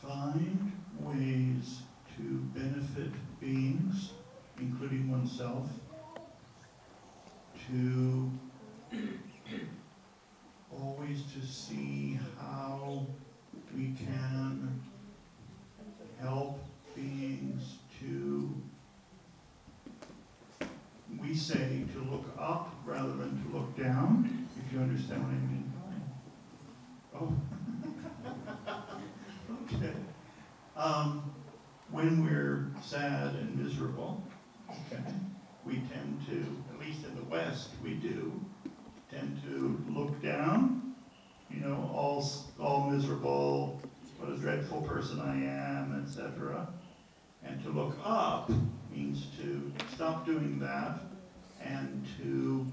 Find ways to benefit beings, including oneself, to always to see how we can help beings to, we say to look up rather than to look down, if you understand what I mean. Oh. Okay. When we're sad and miserable, okay, we tend to, at least in the West, we do, tend to look down, you know, all miserable, what a dreadful person I am, etc. And to look up means to stop doing that and to,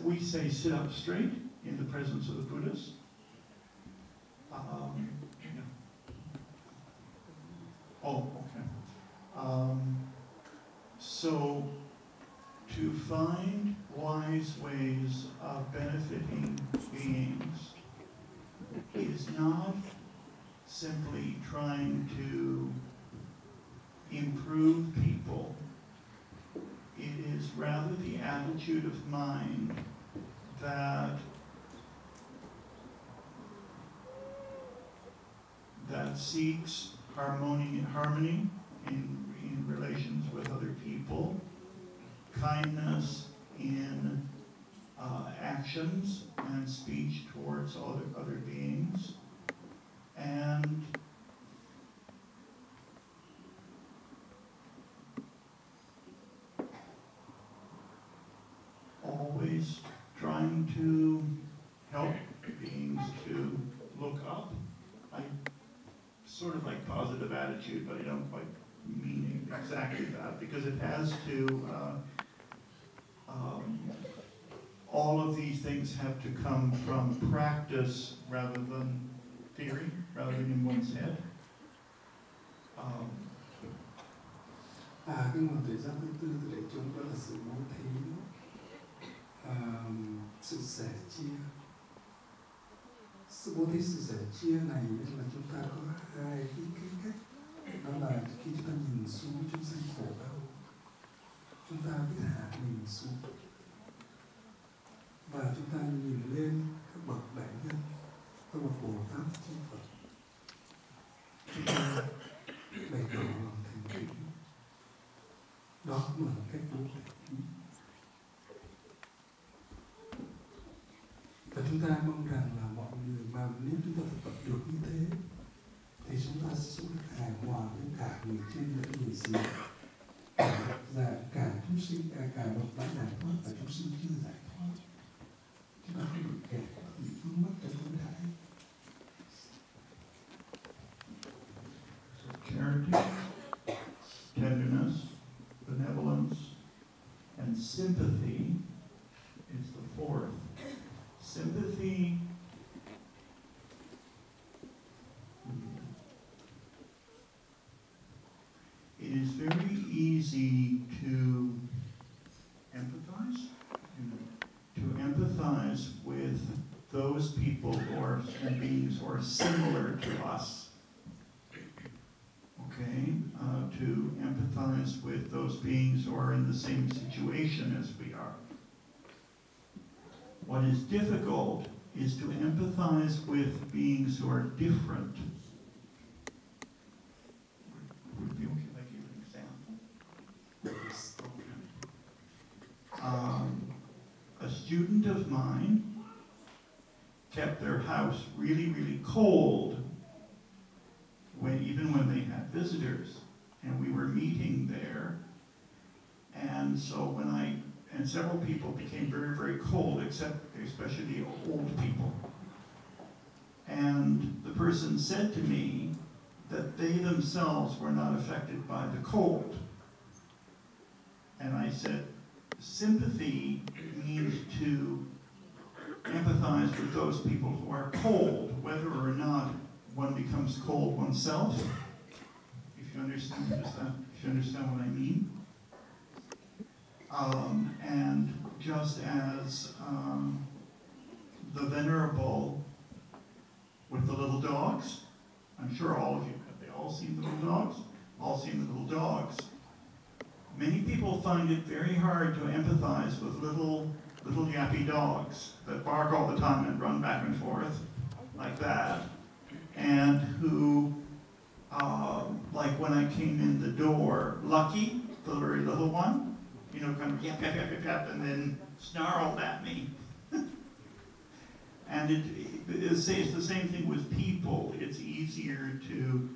we say sit up straight in the presence of the Buddhas. So to find wise ways of benefiting beings is not simply trying to improve people. It is rather the attitude of mind that seeks harmony in relations with other people, kindness in actions and speech towards other beings, and always trying to help beings to look up. I sort of like positive attitude, but I don't quite mean exactly that, because it has to, all of these things have to come from practice rather than theory, rather than in one's head. Cái nguồn tuệ giác thứ tư từ đại chúng đó là sự bố thí, sự sẻ chia. Sự bố thí, sự sẻ chia này là chúng ta có hai cái cách. Đó là khi chúng ta nhìn xuống chúng sanh khổ đau, chúng ta biết hạ mình xuống, và chúng ta nhìn lên các bậc đại nhân, các bậc Bồ Tát chư Phật. Chúng ta bày tỏ lòng thành kính. Đó cũng là cách bố thí. Và chúng ta mong rằng là mọi người mà nếu chúng ta thực tập được như thế thì chúng ta sẽ sống được hài hòa với cả người trên lẫn người dưới, cả chúng sinh, cả bậc đã giải thoát và chúng sinh chưa giải thoát. Chúng ta không bị kẹt, bị vướng mắc trong vấn đề. Charity, tenderness, benevolence, and sympathy is the fourth. Sympathy it is very easy to empathize, with those people and beings who are similar to us. Okay, to empathize with those beings who are in the same situation as we are. What is difficult is to empathize with beings who are different. Would it be okay? student of mine kept their house really, really cold even when they had visitors. And we were meeting there. And so and several people became very, very cold, especially old people. And the person said to me that they themselves were not affected by the cold. And I said, sympathy means to empathize with those people who are cold, whether or not one becomes cold oneself. If you understand what I mean. And just as the Venerable with the little dogs, I'm sure all of you, have they all seen the little dogs? All seen the little dogs. Many people find it very hard to empathize with little yappy dogs that bark all the time and run back and forth like that, and who, like when I came in the door, Lucky, the very little one, you know, kind of yap, yap, yap, yap, yap, and then snarled at me. And it's the same thing with people. It's easier to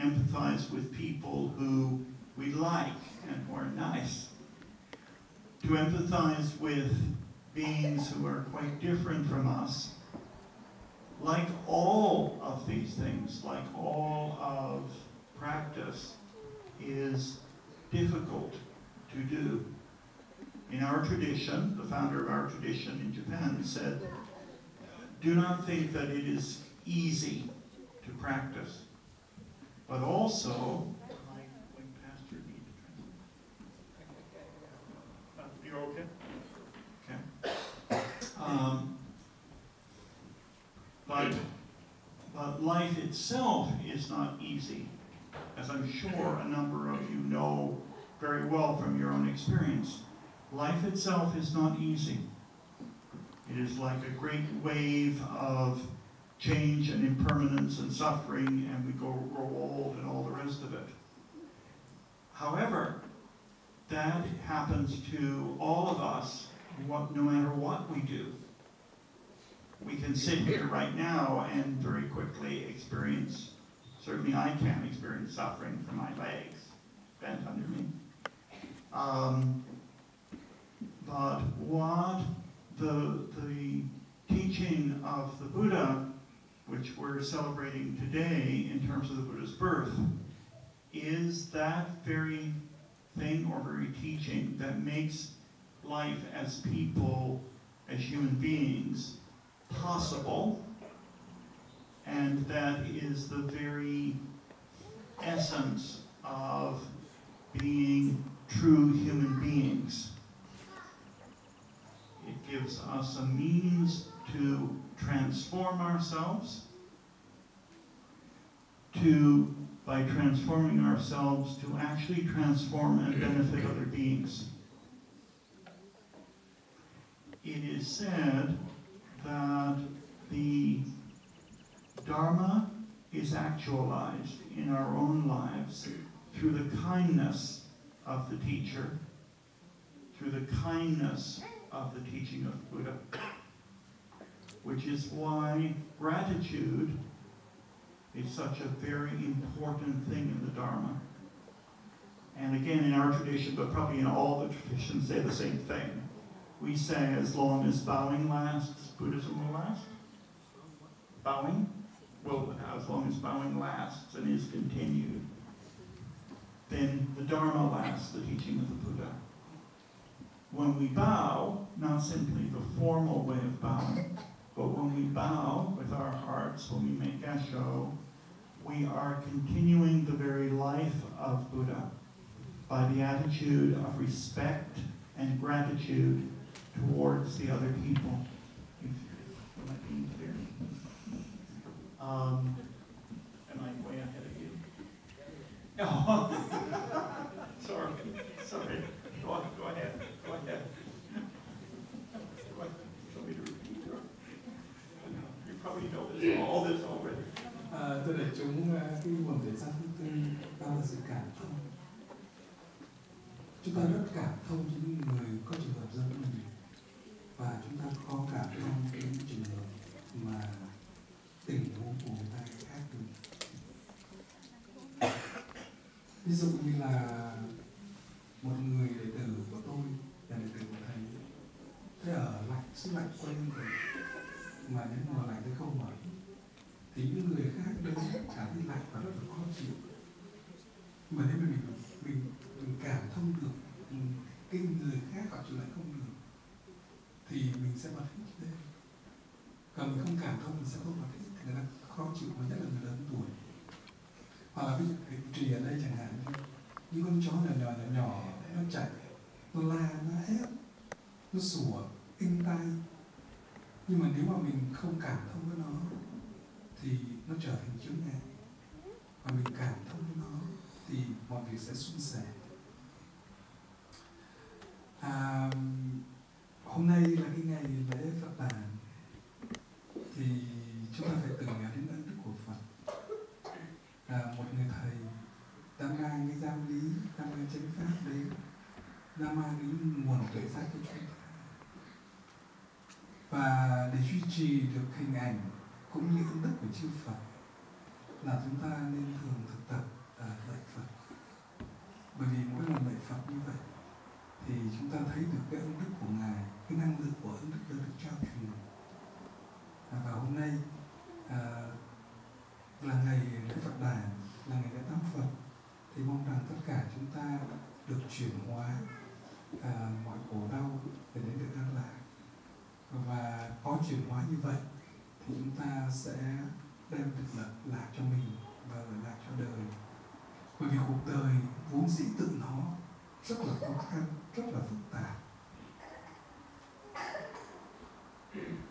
empathize with people who we like and who are nice. To empathize with beings who are quite different from us, like all of these things, like all of practice, is difficult to do. In our tradition, the founder of our tradition in Japan said, do not think that it is easy to practice, but also, when Pastor needs to translate. You're okay? Okay. But life itself is not easy, as I'm sure a number of you know very well from your own experience. Life itself is not easy. It is like a great wave of change and impermanence and suffering, and we grow old and all the rest of it. However, that happens to all of us, no matter what we do. We can sit here right now and very quickly experience, certainly I can experience suffering from my legs bent under me. But what the teaching of the Buddha, which we're celebrating today in terms of the Buddha's birth, is that very thing or very teaching that makes life as people, as human beings, possible, and that is the very essence of being true human beings. It gives us a means to transform ourselves, by transforming ourselves, to actually transform and benefit other beings. It is said that the Dharma is actualized in our own lives through the kindness of the teacher, through the kindness of the teaching of the Buddha, which is why gratitude is such a very important thing in the Dharma. And again, in our tradition, but probably in all the traditions, say the same thing. We say, as long as bowing lasts, Buddhism will last. Bowing will, as long as bowing lasts and is continued, then the Dharma lasts, the teaching of the Buddha. When we bow, not simply the formal way of bowing, but when we bow with our hearts, when we make Esho, we are continuing the very life of Buddha by the attitude of respect and gratitude towards the other people. Am I being clear? Am I way ahead of you? Oh, sorry. Go ahead. Go ahead. Want me to repeat? You probably know all this already. Thưa đại chúng, cái buổi lễ sáng thứ tư đó là sự cảm thông. Chúng ta rất cảm thông cho những người có trường hợp giống mình. và chúng ta có cả trong cái trường hợp mà tình huống của người ta khác được. Ví dụ như là một người đệ tử của tôi là đệ tử của thầy, thế ở lạnh, xứ lạnh quen rồi mà đến mùa lạnh thì không mở, thì những người khác đến cảm thấy lạnh và rất là khó chịu. Mà nếu mà mình cảm thông được cái người khác họ chịu lạnh không được thì mình sẽ bật hết lên. Còn mình không cảm thông mình sẽ không bật hết, người ta khó chịu, mà nhất là người lớn tuổi. Hoặc là ví dụ cái trì ở đây chẳng hạn, những con chó nhỏ nó chạy, nó la, nó hét, nó sủa, inh tai. Nhưng mà nếu mà mình không cảm thông với nó thì nó trở thành chướng ngại. Và mình cảm thông với nó thì mọi việc sẽ suôn sẻ. Hôm nay là cái ngày lễ Phật Đản, thì chúng ta phải tưởng nhớ đến ân đức của Phật. Một người thầy đã mang cái giáo lý, đã mang chánh pháp đến, đã mang đến nguồn tuệ giác cho chúng ta. Và để duy trì được hình ảnh cũng như ân đức của chư Phật là chúng ta nên thường thực tập lạy Phật. Bởi vì mỗi lần lạy Phật như vậy thì chúng ta thấy được cái ân đức của Ngài, cái năng lượng của ân đức đã được trao truyền. Và hôm nay là ngày lễ Phật Đản, là ngày lễ tắm Phật, thì mong rằng tất cả chúng ta được chuyển hóa mọi khổ đau để đến được an lạc. Và có chuyển hóa như vậy thì chúng ta sẽ đem được lạc cho mình và lạc cho đời. Bởi vì cuộc đời vốn dĩ tự nó rất là khó khăn, rất là phức tạp.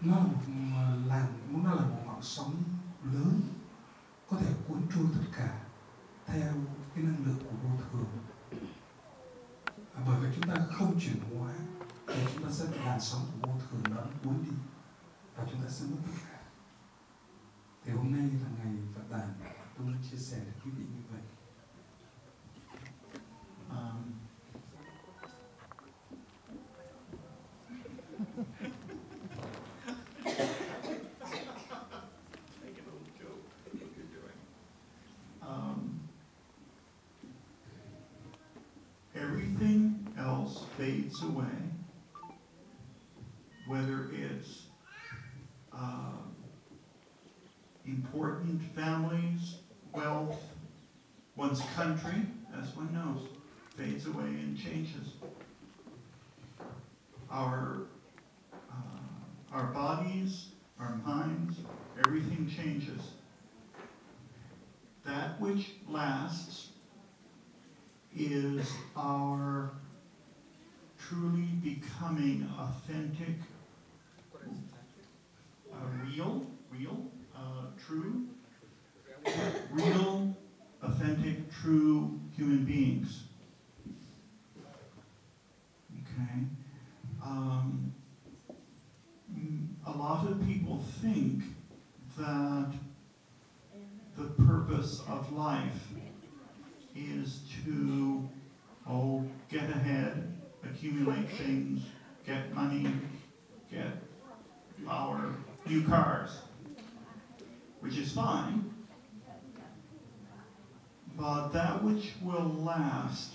Nó là một ngọn sóng lớn có thể cuốn trôi tất cả theo cái năng lượng của vô thường. Bởi vì chúng ta không chuyển hóa thì chúng ta sẽ bị làn sóng của vô thường đó cuốn đi và chúng ta sẽ mất tất cả. Thì hôm nay là ngày Phật Đản, tôi muốn chia sẻ với quý vị như vậy. Everything else fades away, whether it's important families, wealth, one's country, as one knows, fades away and changes. Our bodies, our minds, everything changes. That which lasts is our truly becoming authentic, real, authentic, true human beings. Okay. A lot of people think that the purpose of life is to, get ahead, accumulate things, get money, get power, new cars, which is fine. But that which will last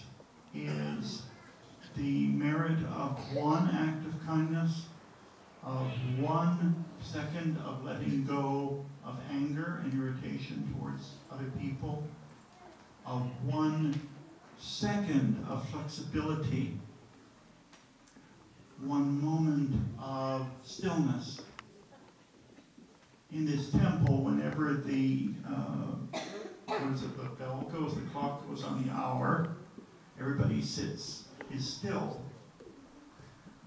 is the merit of one act of kindness, of 1 second of letting go of anger and irritation towards other people, of 1 second of flexibility, 1 moment of stillness. In this temple, whenever the bell goes, the clock goes on the hour, everybody is still.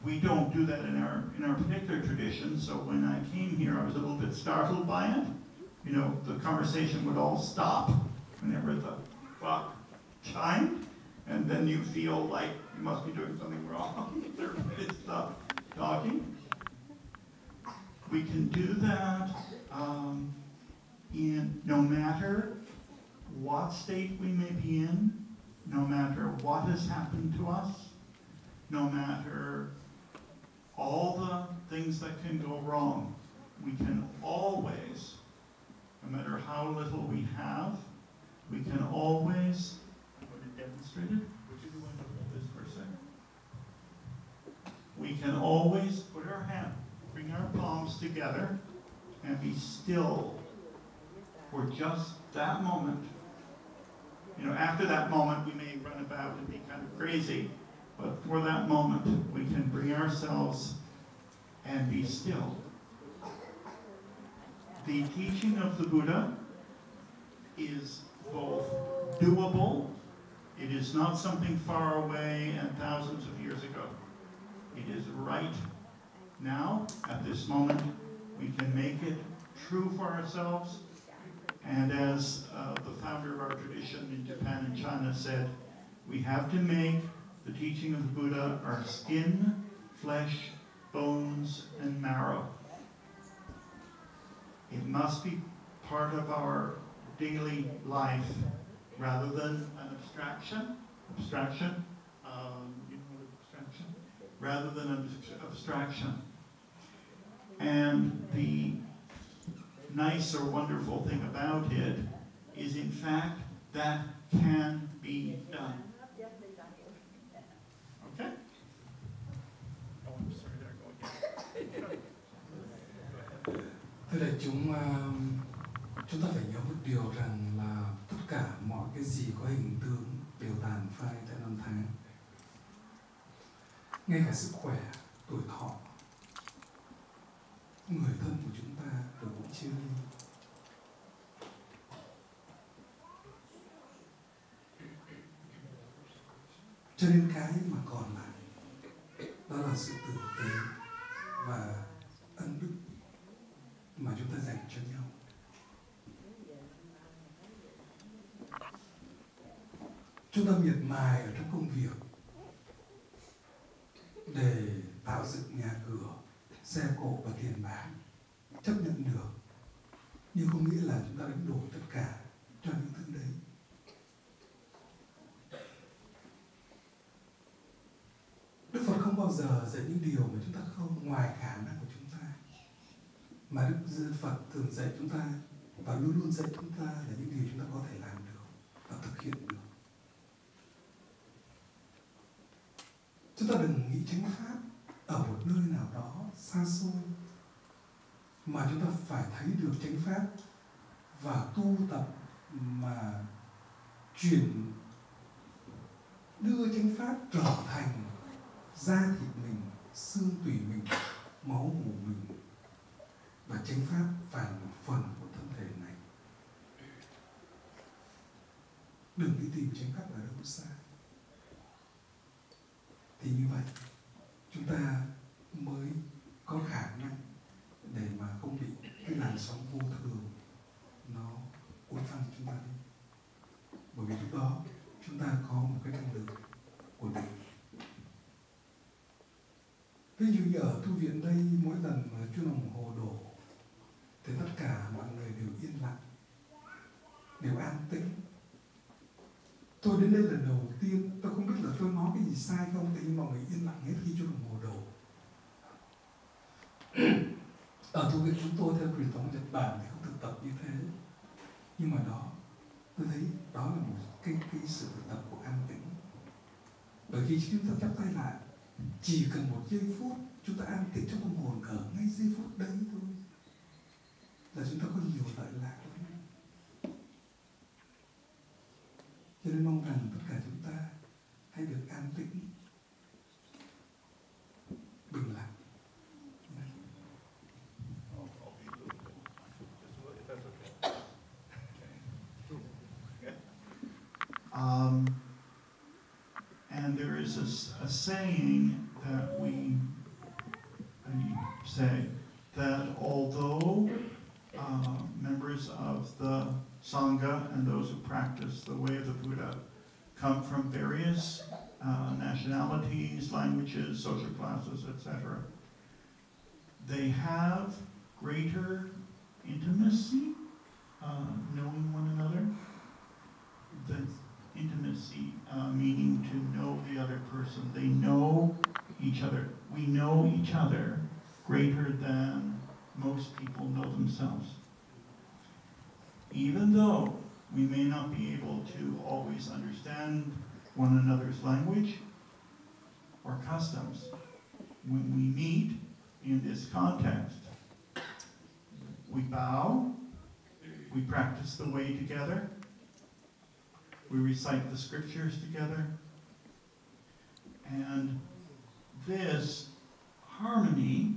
We don't do that in our particular tradition, so when I came here, I was a little bit startled by it. You know, the conversation would all stop whenever the clock chimed, and then you feel like you must be doing something wrong. Everybody stopped talking. We can do that in no matter what state we may be in, no matter what has happened to us, no matter all the things that can go wrong, we can always, no matter how little we have, we can always, I'm going to demonstrate it. Would you be willing to hold this for a second? We can always put our hand, bring our palms together, and be still for just that moment. You know, after that moment, we may run about and be kind of crazy, but for that moment, we can bring ourselves and be still. The teaching of the Buddha is both doable. It is not something far away and thousands of years ago. It is right now, at this moment. We can make it true for ourselves. And as the founder of our tradition in Japan and China said, we have to make the teaching of the Buddha our skin, flesh, bones, and marrow. It must be part of our daily life rather than an abstraction. Rather than an abstraction. And the nice or wonderful thing about it is, in fact, that can be done. Okay? Oh, I'm sorry, there I go again. Thưa đại chúng ta phải nhớ một điều rằng là tất cả mọi cái gì có hình tướng đều tàn phai theo năm tháng. Ngay cả sức khỏe, tuổi thọ, người thân của chúng ta đều cũng chia ly. Cho nên cái mà còn lại đó là sự tử tế và ân đức mà chúng ta dành cho nhau. Chúng ta miệt mài ở trong công việc để tạo dựng nhà cửa, xe cộ và tiền bạc, chấp nhận được, nhưng không nghĩa là chúng ta đánh đổi tất cả cho những thứ đấy. Đức Phật không bao giờ dạy những điều mà chúng ta không ngoài khả năng của chúng ta, mà Đức Phật thường dạy chúng ta và luôn luôn dạy chúng ta là những điều chúng ta có thể làm được và thực hiện được. Chúng ta đừng nghĩ chánh pháp ở một nơi nào đó xa xôi, mà chúng ta phải thấy được chánh pháp và tu tập mà đưa chánh pháp trở thành da thịt mình, xương tủy mình, máu mủ mình, và chánh pháp phải là một phần của thân thể này. Đừng đi tìm chánh pháp ở đâu xa. Thì như vậy chúng ta mới có khả năng để mà không bị cái làn sóng vô thường nó cuốn phăng chúng ta đi. Bởi vì lúc đó chúng ta có một cái năng lực của định. Ví dụ như ở tu viện đây, mỗi lần mà chuông đồng hồ đổ thì tất cả mọi người đều yên lặng, đều an tĩnh. Tôi đến đây lần đầu tiên, tôi không biết là tôi nói cái gì sai không, thì mọi người yên lặng hết khi chuông đồng hồ đổ. Ở tu viện chúng tôi theo truyền thống Nhật Bản thì không thực tập như thế, nhưng mà đó, tôi thấy đó là một cái sự thực tập của an tĩnh. Bởi khi chúng ta chắp tay lại, chỉ cần một giây phút chúng ta an tĩnh trong tâm hồn ở ngay giây phút đấy thôi, là chúng ta có nhiều lợi lạc lắm. Cho nên mong rằng tất cả chúng ta hãy được an tĩnh, bình lặng. And there is a saying that we say that although members of the Sangha and those who practice the way of the Buddha come from various nationalities, languages, social classes, etc., they have greater intimacy, knowing one another. The intimacy meaning to know the other person. They know each other. We know each other greater than most people know themselves. Even though we may not be able to always understand one another's language or customs, when we meet in this context, we bow, we practice the way together, we recite the scriptures together, and this harmony,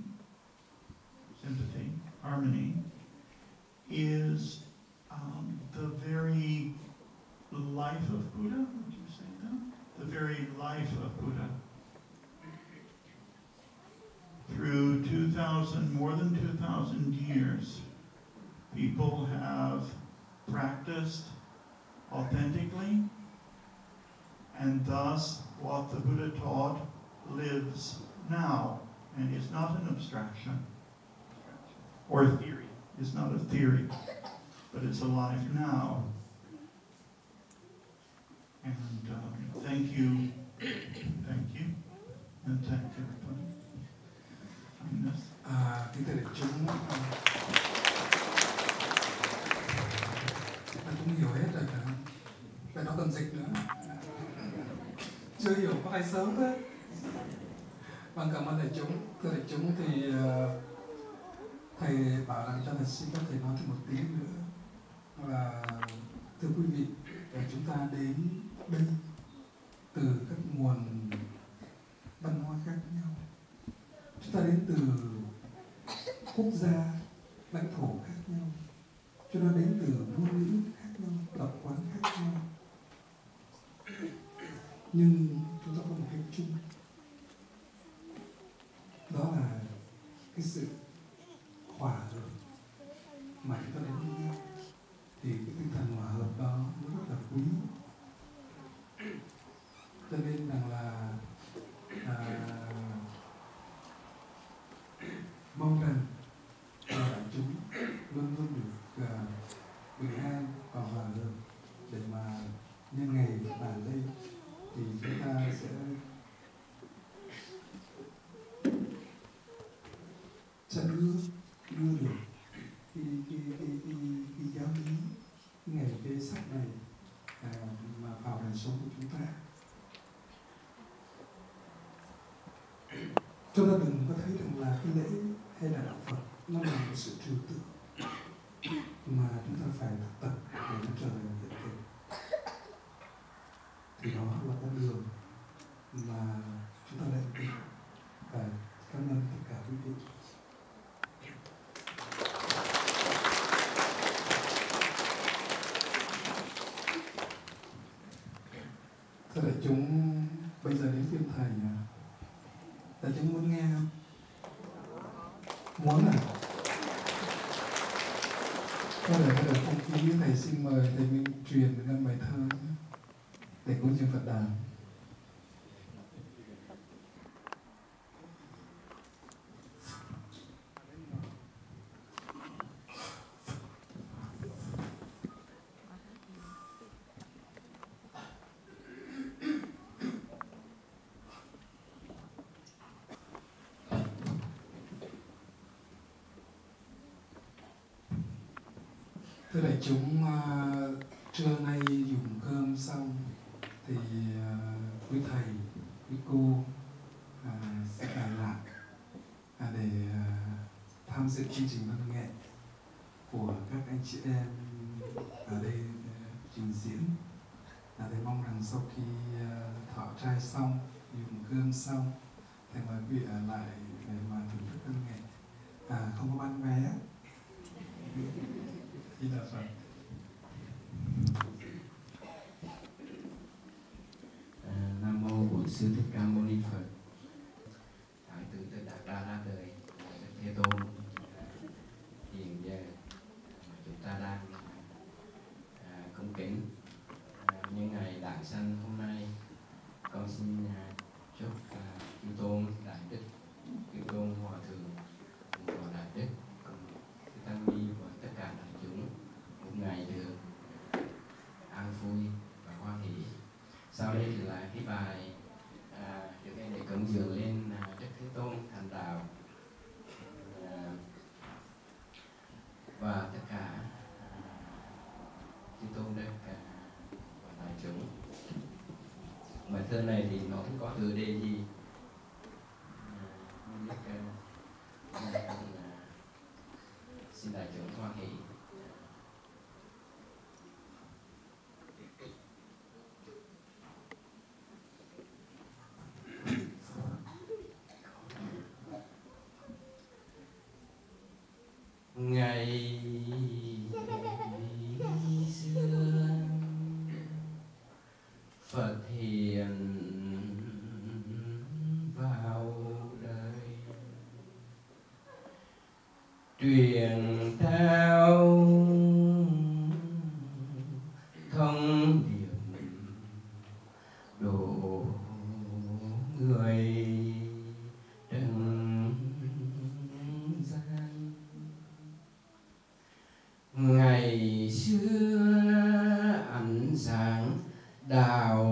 sympathy, harmony, is the very life of Buddha. Would you say that? The very life of Buddha. Through more than 2,000 years, people have practiced authentically, and thus what the Buddha taught lives now, and is not an abstraction or a theory. It's not a theory, but it's alive now. And thank you, and thank everybody. Kính thưa đại chúng, ta cũng hiểu hết rồi phải không? Phải nói cần dịch nữa. Chưa hiểu có ai sớm thế. Vâng, cảm ơn đại chúng. Thưa đại chúng thì thầy bảo rằng cho thầy xin phép thầy nói thêm một tiếng nữa là thưa quý vị, chúng ta đến đây từ các nguồn văn hóa khác nhau. Chúng ta đến từ quốc gia, lãnh thổ khác nhau. Chúng ta đến từ ngôn ngữ khác nhau, tập quán khác nhau. Nhưng chúng ta có một cái chung. Đó là cái sự hòa hợp mà chúng ta đến với nhau. Thì cái tinh thần hòa hợp đó nó rất là quý. Cho nên rằng là mong rằng đại chúng luôn luôn được bình an và hòa hợp, để mà nhân ngày Nhật Bản đây thì chúng ta sẽ đưa được cái giáo lý, cái ngày cái sách này mà vào đời sống của chúng ta. Chúng ta đừng có thấy rằng là cái lễ hay là đạo Phật nó là một sự trừu tượng, mà chúng ta phải thực tập để nó trở thành hiện thực. Thì đó là con đường mà chúng ta đang đi. Và cảm ơn tất cả quý vị. Thưa đại chúng, bây giờ đến phiên thầy. Đại chúng muốn nghe không? Muốn à? Có để không khí thầy xin mời thầy Minh truyền ngâm bài thơ để cúng dường Phật Đản. Thưa đại chúng, trưa nay dùng cơm xong thì quý thầy, quý cô sẽ ở lại để tham dự chương trình văn nghệ của các anh chị em ở đây trình diễn. Thầy mong rằng sau khi thọ trai xong, dùng cơm xong, thầy mời quý vị ở lại để mà thưởng thức văn nghệ. Không có bán vé. Di Đà Phật. Nam mô Bổn Sư Thích Ca Mâu Ni Phật. Thái tử Tất Đạt Đa ra đời, Thế Tôn. Hiện giờ chúng ta đang cung kính nhân ngày Đản sanh hôm nay, con xin chúc chư tôn đại đức, chư tôn hòa thượng, cùng đại đức, cùng tăng ni và tất cả đại chúng một ngày được an vui và hoan hỷ. Sau đây thì là cái bài trước đây để cúng dường lên Đức Thế Tôn thành đạo, và tất cả chư tôn đức và đại chúng. Bài thơ này thì nó không có tựa đề gì, xin đại chúng hoan hỷ. Ngày xưa Phật hiện vào đời, truyền theo thông điệp độ người trần gian. Ngày xưa ánh sáng đạo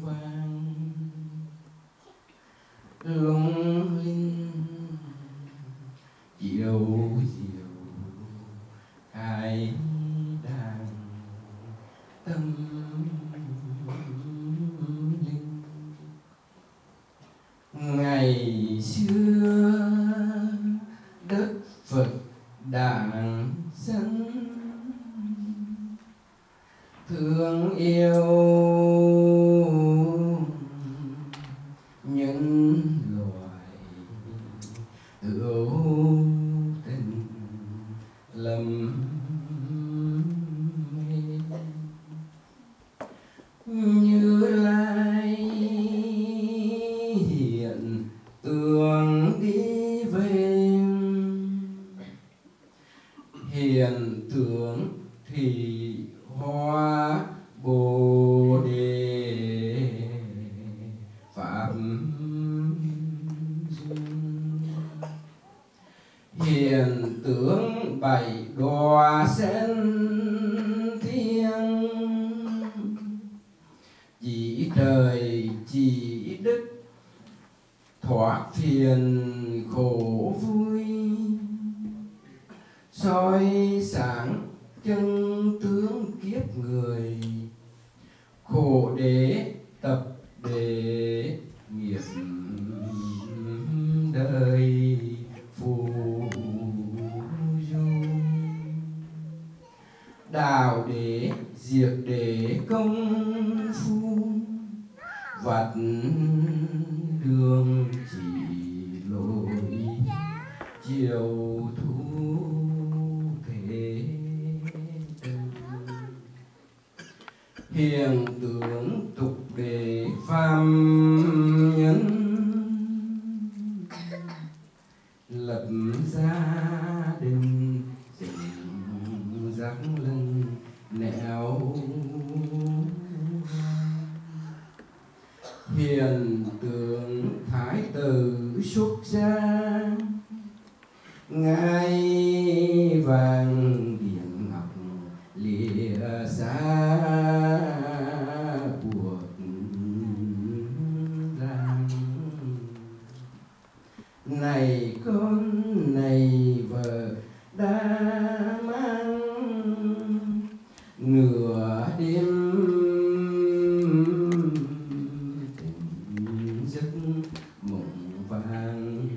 vàng lung linh chiều diệu khai đàn tâm linh. Ngày xưa đất Phật Đản dân thương yêu nhân loại, hữu tình lầm mê. Như Lai hiện tượng đi về, hiện tượng thì hoa Bồ Đề pháp duyên. Hiện tướng bảy đóa sen thiên, chỉ trời chỉ đức thoát phiền khổ vui, soi sáng chân tướng kiếp người, khổ đế tập để nghiệp đời phù du. Đạo đế diệt đế công phu, vặt đường chỉ lối chiều thu thế. Hiện tướng tục đế phàm nhân, lập gia đình dựng rắc lưng nẻo. Hiện tượng thái tử xuất gia, ngai vàng điện ngọc lìa xa buộc ràng. Này con này vợ đã mang, nửa đêm tỉnh giấc mộng vàng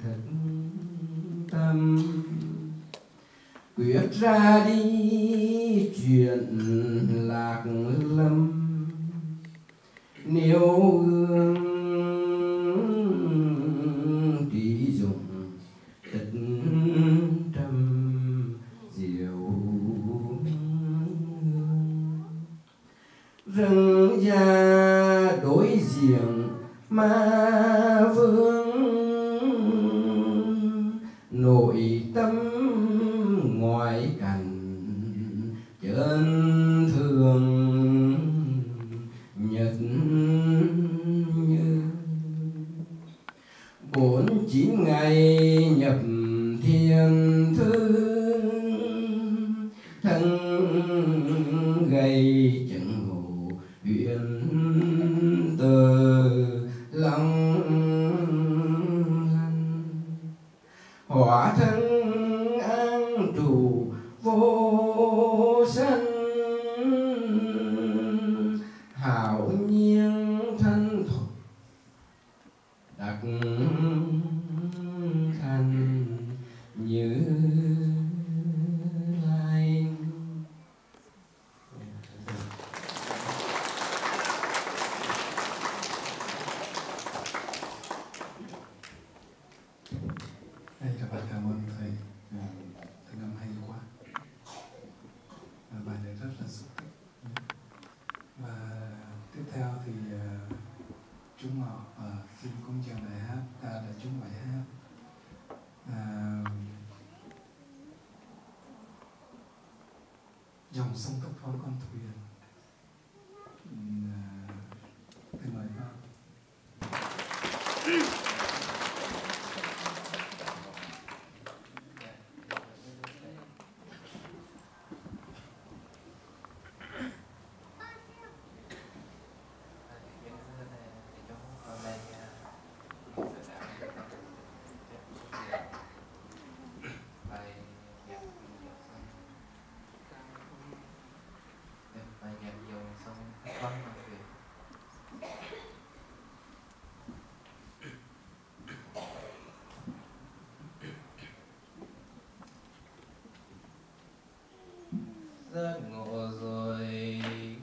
thật tâm. Quyết ra đi chuyện lạc lâm, nếu gương trí dụng tất trầm diệu. Rừng già đối diện ma vương, nội tâm ngoài cảnh chân thường nhật như. 49 ngày nhập thiên thư, thân gầy chẳng ngủ huyện tơ theo thì chúng họ xin công trường bài hát là chúng bài hát dòng sông thấp thoáng con thuyền. Thầy mời con. Giác ngộ rồi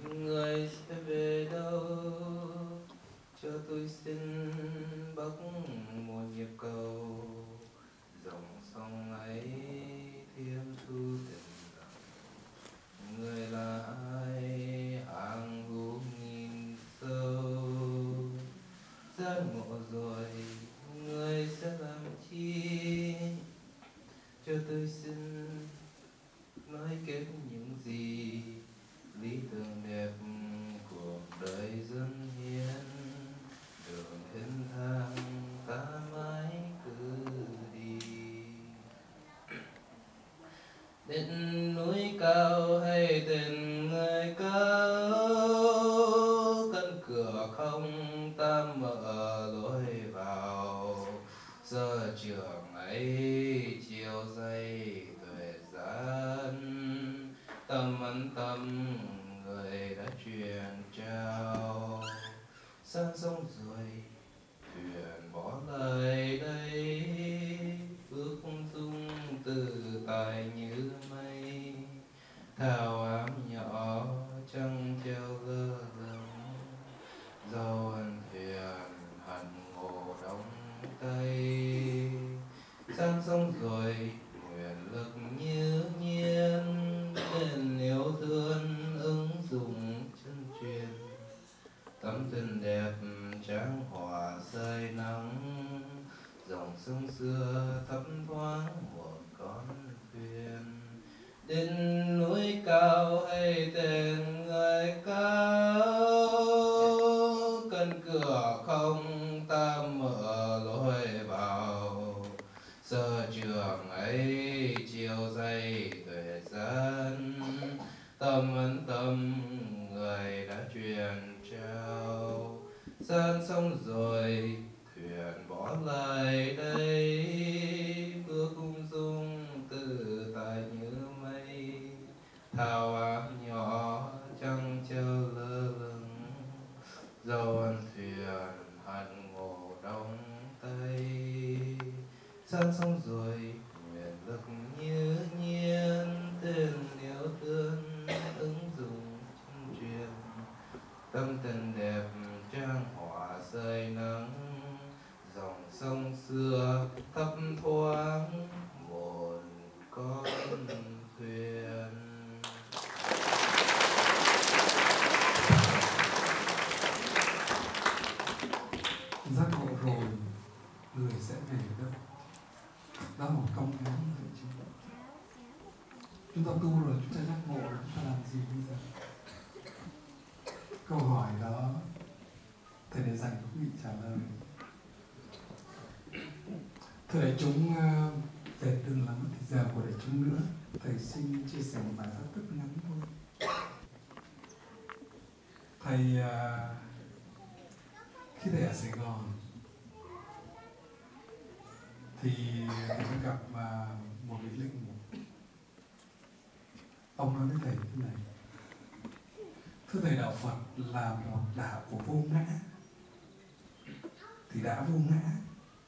người sẽ về đâu, cho tôi xin bắc một nhịp cầu. Dòng sông ấy thiên thu tình rằng, người là ai hàng hữu nghìn sâu. Giác ngộ rồi người sẽ làm chi, cho tôi xin nói kết những gì lý tưởng đẹp cuộc đời dân hiến. Đường thiên thang ta mãi cứ đi, đến núi cao hay tên người cao, căn cửa không ta mở lối vào. Giờ trường ấy chiều dây tuệ gian, tâm ấn tâm người đã truyền trao. San sông rồi thuyền bỏ lại đây, bước dung từ tài như mây. Thảo ám nhỏ trăng treo lơ lửng, dầu ân thuyền hằn ngộ đóng tay. San sông rồi nguyện lực như nhiên, tên yêu thương ứng dụng chân truyền. Tấm thân đẹp tráng hòa rơi nắng, dòng sông xưa thấp thoáng một con thuyền. Đến núi cao hay tên người cao, căn cửa không ta mở lối vào. Giờ trường ấy chiều dây tuệ gian, tâm ấn tâm người đã truyền trao. San sông rồi thuyền bỏ lại đây, bước ung dung tự tại như mây. Thảo ám nhỏ trăng treo lơ lửng, dầu ân thuyền hằn ngộ đóng tay. San sông rồi nguyện lực như nhiên, tên yêu thương ứng dụng chân truyền. Tâm tình đẹp trang hỏa rơi nắng, dòng sông xưa thấp thoáng một con thuyền. Giác ngộ rồi người sẽ về đâu, đó là một công án của chúng ta tu rồi, chúng ta giác ngộ rồi, chúng ta làm gì bây giờ? Câu hỏi đó thầy để dành cho quý vị trả lời. Thưa đại chúng, để đừng làm mất thời giờ của đại chúng nữa, thầy xin chia sẻ một bài pháp rất ngắn thôi. Thầy khi thầy ở Sài Gòn thì thầy đã gặp một vị linh mục. Ông nói với thầy thế này: thưa thầy, đạo Phật là một đạo của vô ngã, thì đã vô ngã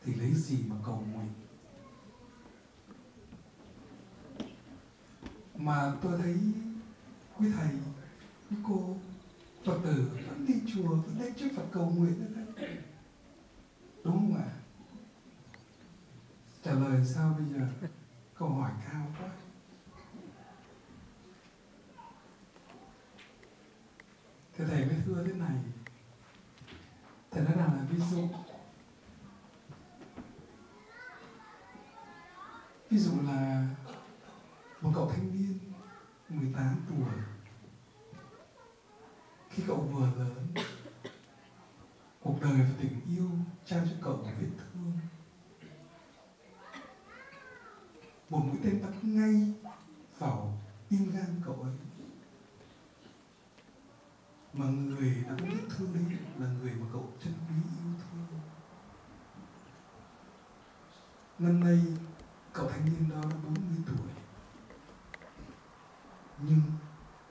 thì lấy gì mà cầu nguyện? Mà tôi thấy quý thầy, quý cô, Phật tử vẫn đi chùa, vẫn đến trước Phật cầu nguyện nữa đấy. Đúng không ạ? Trả lời sao bây giờ? Câu hỏi cao quá. Thế thầy mới thưa thế này: ví dụ là một cậu thanh niên 18 tuổi, khi cậu vừa lớn, cuộc đời và tình yêu trao cho cậu một vết thương. Một mũi tên bắn ngay vào tim gan cậu ấy. Mà người đã có vết thương đấy là người mà cậu trân quý yêu thương. Năm nay cậu thanh niên đó đã 40 tuổi, nhưng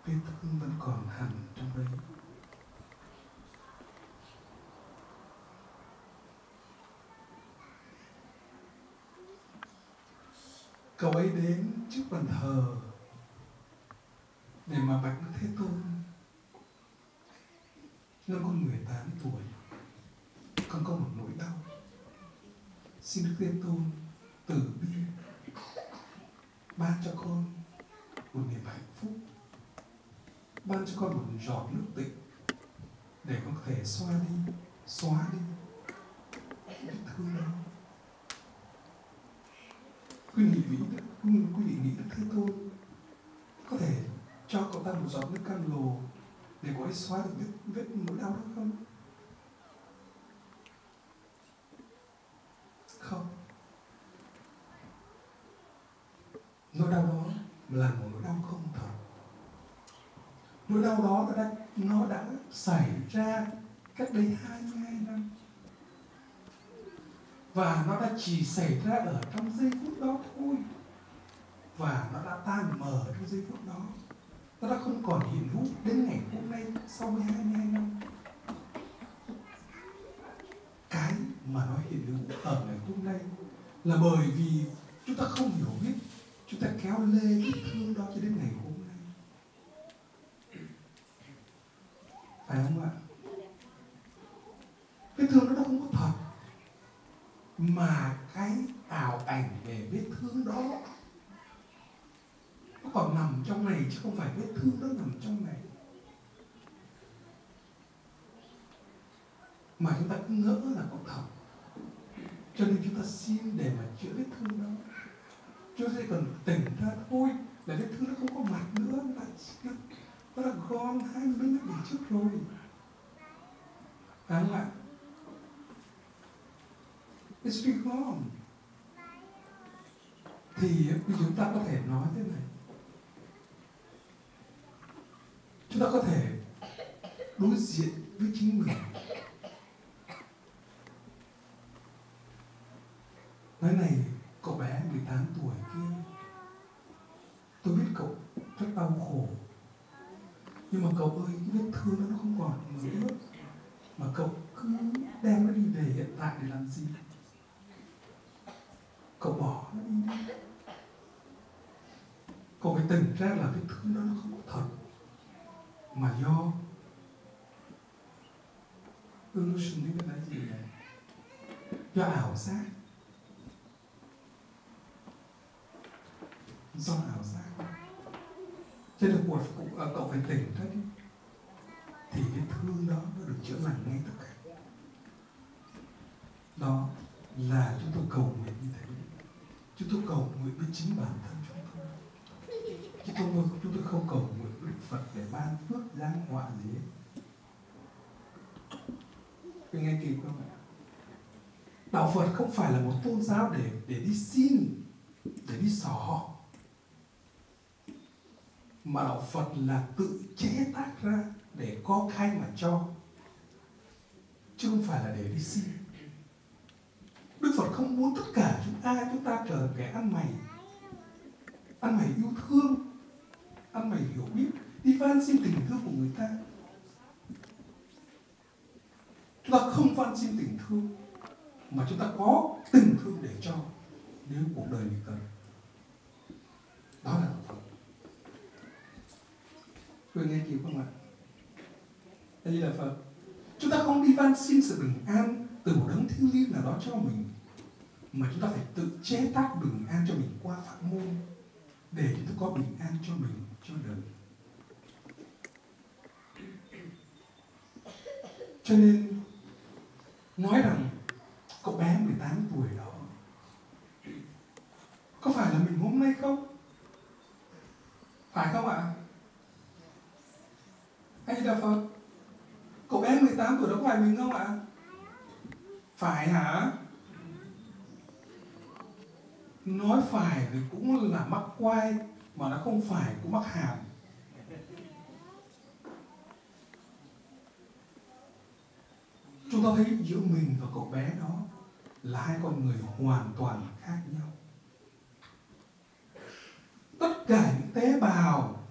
vết thương vẫn còn hằn trong đấy. Cậu ấy đến trước bàn thờ để mà bạch Đức Thế Tôn. Năm con 18 tuổi, con có một nỗi đau. Xin Đức Thế Tôn từ bi ban cho con một niềm hạnh phúc, ban cho con một giọt nước tịnh để con có thể xóa đi vết thương đó. Quý vị nghĩ Đức Thế Tôn có thể cho cậu ta một giọt nước cam lồ để cậu ấy xóa được vết nỗi đau đó không? Không. Nỗi đau đó là một nỗi đau không thật. Nỗi đau đó nó đã xảy ra cách đây 22 năm. Và nó đã chỉ xảy ra ở trong giây phút đó thôi. Và nó đã tan mờ trong giây phút đó. Nó đã không còn hiện hữu đến ngày hôm nay sau 22 năm. Cái mà nó hiện hữu ở ngày hôm nay là bởi vì chúng ta không hiểu biết, chúng ta kéo lê vết thương đó cho đến ngày hôm nay. Phải không ạ? Vết thương đó không có thật, mà cái ảo ảnh về vết thương đó nó còn nằm trong này, chứ không phải vết thương đó nằm trong này. Mà chúng ta cứ ngỡ là có thật, cho nên chúng ta xin để mà chữa vết thương đó. Chúng ta cần tỉnh ra thôi là vết thương nó không có mặt nữa, nó đã gone 20 năm về trước rồi. Phải không ạ? It's been gone. Thì chúng ta có thể nói thế này. Chúng ta có thể đối diện với chính mình. Nói này, cậu bé 18 tuổi kia, tôi biết cậu rất đau khổ, nhưng mà cậu ơi, cái vết thương đó nó không còn nữa, mà cậu cứ đem nó đi về hiện tại để làm gì? Cậu bỏ nó đi. Cậu phải tỉnh ra là vết thương đó nó không có thật, mà do illusion, cái là gì này? Do ảo giác. Do ảo giác. Cho nên cậu phải tỉnh ra đi, thì vết thương đó nó được chữa lành ngay tức khắc. Đó là chúng tôi cầu nguyện như thế. Chúng tôi cầu nguyện với chính bản thân chúng tôi. Chúng tôi không cầu nguyện với Đức Phật để ban phước giáng họa gì hết. Tôi nghe kịp không ạ? Đạo Phật không phải là một tôn giáo để đi xin, để đi xỏ, mà đạo Phật là tự chế tác ra để có khai mà cho, chứ không phải là để đi xin. Đức Phật không muốn tất cả chúng ta trở thành kẻ ăn mày yêu thương, ăn mày hiểu biết, đi van xin tình thương của người ta. Chúng ta không van xin tình thương, mà chúng ta có tình thương để cho nếu cuộc đời mình cần. Đó là đạo Phật. Tôi nghe kịp không ạ? Đây là Phật. Chúng ta không đi van xin sự bình an từ một đấng thiêng liêng nào đó cho mình, mà chúng ta phải tự chế tác bình an cho mình qua pháp môn, để chúng ta có bình an cho mình, cho đời. Cho nên nói rằng cậu bé 18 tuổi đó có phải là mình hôm nay không? Phải không ạ? A Di Đà Phật. Cậu bé 18 tuổi đó có phải mình không ạ? Phải hả? Nói phải thì cũng là mắc quai, mà nó không phải cũng mắc hàm. Chúng ta thấy giữa mình và cậu bé đó là hai con người hoàn toàn khác nhau. Tất cả những tế bào,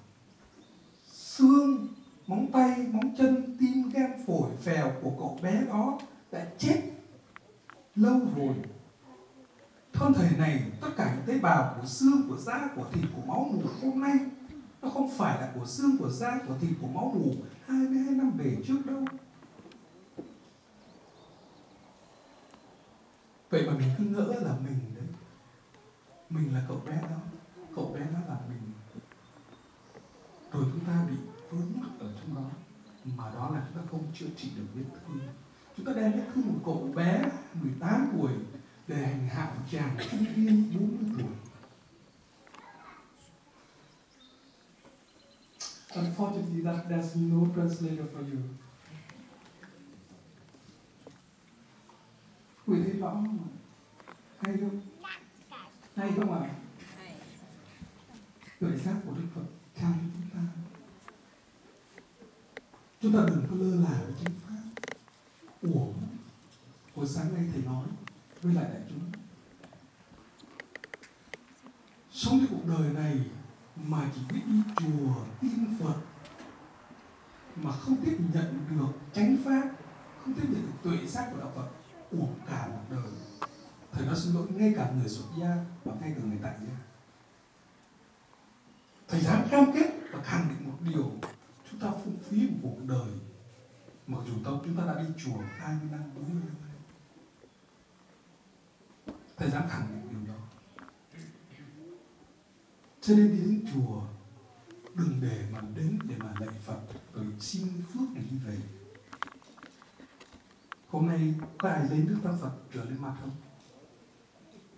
xương, móng tay, móng chân, tim, gan, phổi, phèo của cậu bé đó đã chết lâu rồi. Thân thể này, tất cả những tế bào của xương, của da, của thịt, của máu mủ hôm nay nó không phải là của xương, của da, của thịt, của máu mủ 22 năm về trước đâu. Vậy mà mình cứ ngỡ là mình đấy. Mình là cậu bé đó. Cậu bé đó là mình. Rồi chúng ta bị vướng mắc ở trong đó. Mà đó là chúng ta không chữa trị được vết thương. Chúng ta đem vết thương một cậu bé 18 tuổi để hành hạ một chàng trung niên 40 tuổi. Unfortunately, there's no translator for you. Quý thấy rõ không? Hay không? Hay không ạ? Tuệ giác của Đức Phật trao cho chúng ta. Chúng ta đừng có lơ là với chánh pháp. Uổng. Hồi sáng nay thầy nói với lại đại chúng, sống cái cuộc đời này mà chỉ biết đi chùa tin Phật mà không tiếp nhận được chánh pháp, không tiếp nhận được tuệ giác của đạo Phật, uổng cả một đời. Thầy nói xin lỗi ngay cả người xuất gia và ngay cả người tại gia. Thầy dám cam kết và khẳng định một điều, chúng ta phung phí một cuộc đời mặc dù chúng ta đã đi chùa 20 năm, 40 năm. Thầy dám khẳng định điều đó. Cho nên đi đến chùa đừng để mà đến để mà lạy Phật rồi xin phước để đi về. Hôm nay có ai lấy nước tam Phật rửa lên mặt không?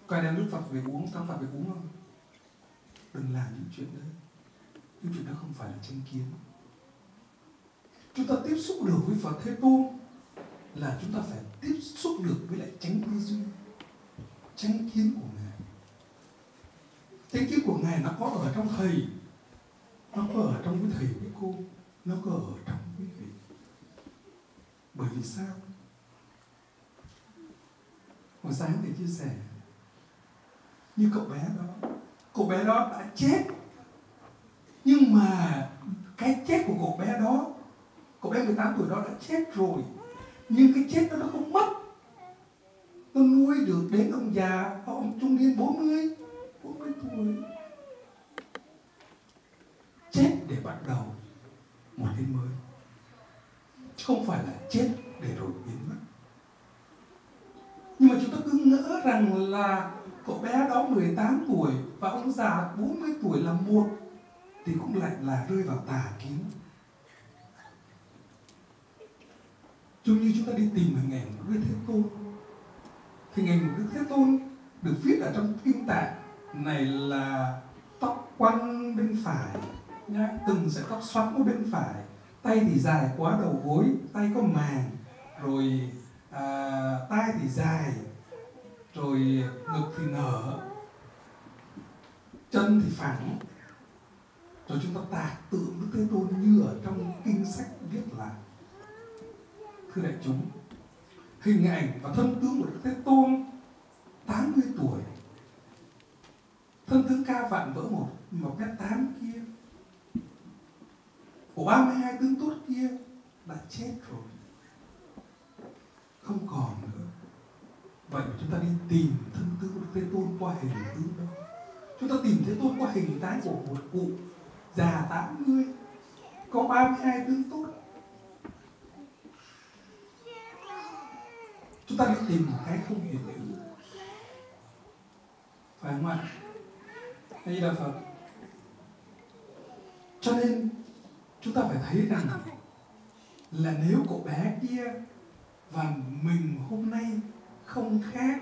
Có ai đem nước Phật về uống, tam Phật về uống không? Đừng làm những chuyện đấy. Những chuyện đó không phải là chánh kiến. Chúng ta tiếp xúc được với Phật Thế Tôn là chúng ta phải tiếp xúc được với lại chánh tư duy, chánh kiến của Ngài. Chánh kiến của Ngài nó có ở trong thầy, nó có ở trong cái thầy Bhikkhu, nó có ở trong quý vị. Bởi vì sao? Hồi sáng thầy chia sẻ như cậu bé đó đã chết, nhưng mà cái chết của cậu bé đó, cậu bé 18 tuổi đó đã chết rồi, nhưng cái chết đó nó không mất. Nó nuôi được đến ông già, ông trung niên 40 tuổi. Chết để bắt đầu một cái mới, chứ không phải là chết để rồi biến mất. Nhưng mà chúng ta cứ ngỡ rằng là cậu bé đó 18 tuổi và ông già 40 tuổi là một, thì cũng lại là rơi vào tà kiến. Giống như chúng ta đi tìm hình ảnh của Đức Thế Tôn. Hình ảnh của Đức Thế Tôn được viết ở trong kinh tạng này là tóc quăn bên phải nhá, từng sợi tóc xoắn ở bên phải, tay thì dài quá đầu gối, tay có màng, rồi tai thì dài, rồi ngực thì nở, chân thì phẳng. Rồi chúng ta tạc tượng Đức Thế Tôn như ở trong kinh sách viết là: thưa đại chúng, hình ảnh và thân tướng của Đức Thế Tôn 80 tuổi, thân tướng ca vạn vỡ một mét 8 kia, của 32 tướng tốt kia đã chết rồi, không còn nữa. Vậy mà chúng ta đi tìm thân tướng của Đức Thế Tôn qua hình tướng đó. Chúng ta tìm Thế Tôn qua hình dáng của một cụ già 80, có 32 tướng tốt. Chúng ta đi tìm một cái không hiện hữu, phải không ạ? Đây là Phật. Cho nên chúng ta phải thấy rằng là nếu cậu bé kia Và mình hôm nay không khác.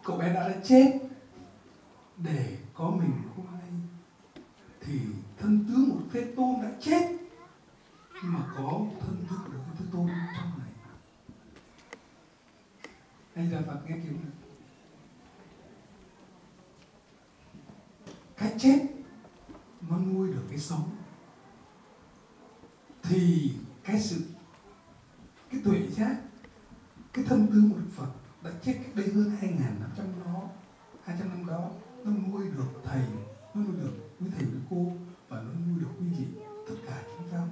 Cậu bé đã chết để có mình hôm nay. Thì thân tướng một Thế Tôn đã chết, nhưng mà có một thân tướng của Thế Tôn trong này. Anh ra Phật nghe kiểu này. Cái chết nó nuôi được cái sống. Thì cái tuệ giác, cái thân tướng của Đức Phật đã chết cách đây hơn 200 năm đó, nó nuôi được thầy, nó nuôi được quý thầy quý cô, và nó nuôi được quý vị, tất cả chúng ta.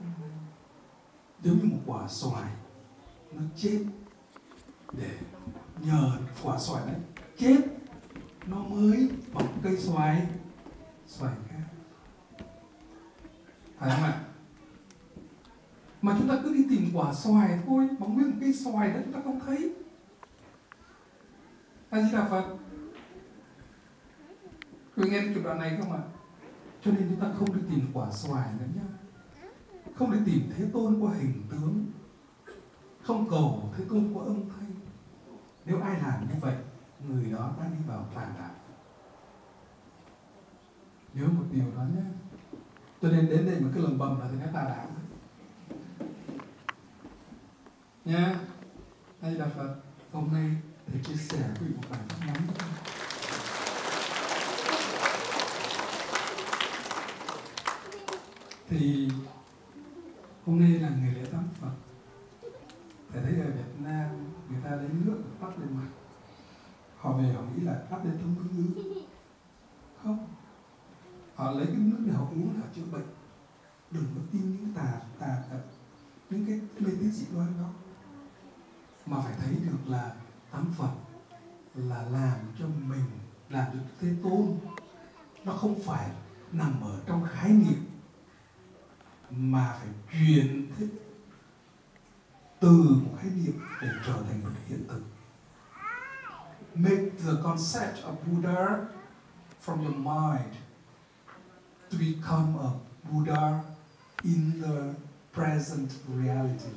Giống như một quả xoài nó chết, để nhờ quả xoài đấy chết nó mới mọc cây xoài khác, phải không ạ? Mà chúng ta cứ đi tìm quả xoài thôi, mà nguyên một cây xoài đó chúng ta không thấy. A Di Đà Phật. Quý nghe cái đoạn này không ạ? Cho nên chúng ta không đi tìm quả xoài nữa nhá. Không đi tìm Thế Tôn qua hình tướng, không cầu Thế Tôn qua âm thanh. Nếu ai làm như vậy, người đó đang đi vào tà đạo. Nhớ một điều đó nhé. Cho nên đến đây mà cái lầm bầm là thì nó tà đạo nha. Đây là Phật. Hôm nay thầy chia sẻ với quý vị một bài pháp ngắn. Thì hôm nay là ngày lễ tắm Phật. Thầy thấy ở Việt Nam người ta lấy nước đắp lên mặt. Họ về họ nghĩ là đắp lên thông ngữ. Không. Họ lấy cái nước để họ uống là chữa bệnh. Đừng có tin những những cái mê tín dị đoan đó. Mà phải thấy được là tắm Phật là làm cho mình, làm cho Thế Tôn. Nó không phải nằm ở trong khái niệm, mà phải truyền từ một khái niệm để trở thành một hiện thực. Make the concept of Buddha from your mind to become a Buddha in the present reality.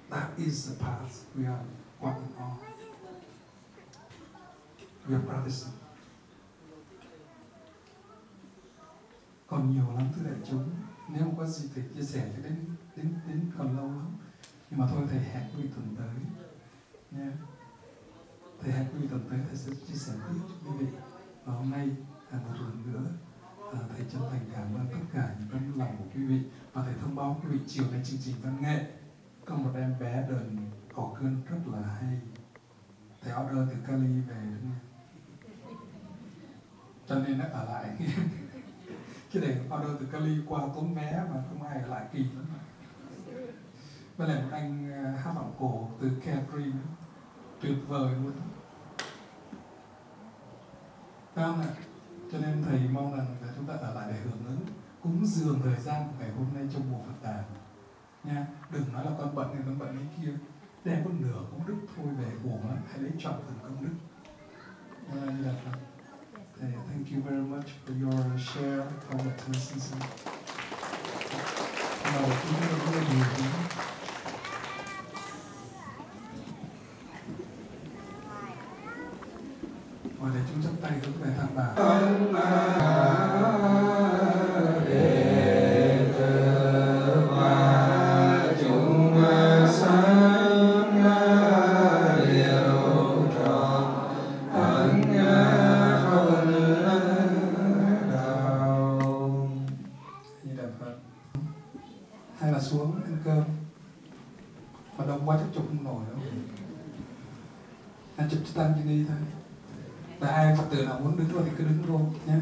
That is the path we are walking on. We are practicing. Còn nhiều lắm thưa đại chúng. Nếu không có gì thầy chia sẻ thì đến còn lâu lắm. Nhưng mà thôi thầy hẹn quý vị tuần tới nha. Thầy hẹn quý vị tuần tới thầy sẽ chia sẻ tiếp cho quý vị. Và hôm nay một lần nữa thầy chân thành cảm ơn tất cả những tấm lòng của quý vị. Và thầy thông báo quý vị chiều nay chương trình văn nghệ có một em bé đờn cỏ cơn rất là hay. Thầy order từ Cali về đúng không? Cho nên nó ở lại. Chứ để order từ Cali qua tốn vé mà không ai ở lại kỳ lắm. Với lại một anh hát giọng cổ từ Capri, tuyệt vời luôn. Phải không ạ? Cho nên thầy mong rằng là chúng ta ở lại để hưởng ứng, cúng dường thời gian của ngày hôm nay trong mùa Phật Đản nha. Đừng nói là con bận này con bận cái kia, đem có nửa công đức thôi về uổng lắm, hãy lấy trọn từng công đức. Như là Phật. Thank you very much for your share of the lessons. Mà chúng ta rất là nhiều thứ. Và để chúng chắp tay hướng về tham bà. Hay là xuống ăn cơm mà đông quá chắc chụp không nổi đâu. Ăn chụp cho tăng đi thôi. Là ai Phật tử nào muốn đứng rồi thì cứ đứng luôn nhé.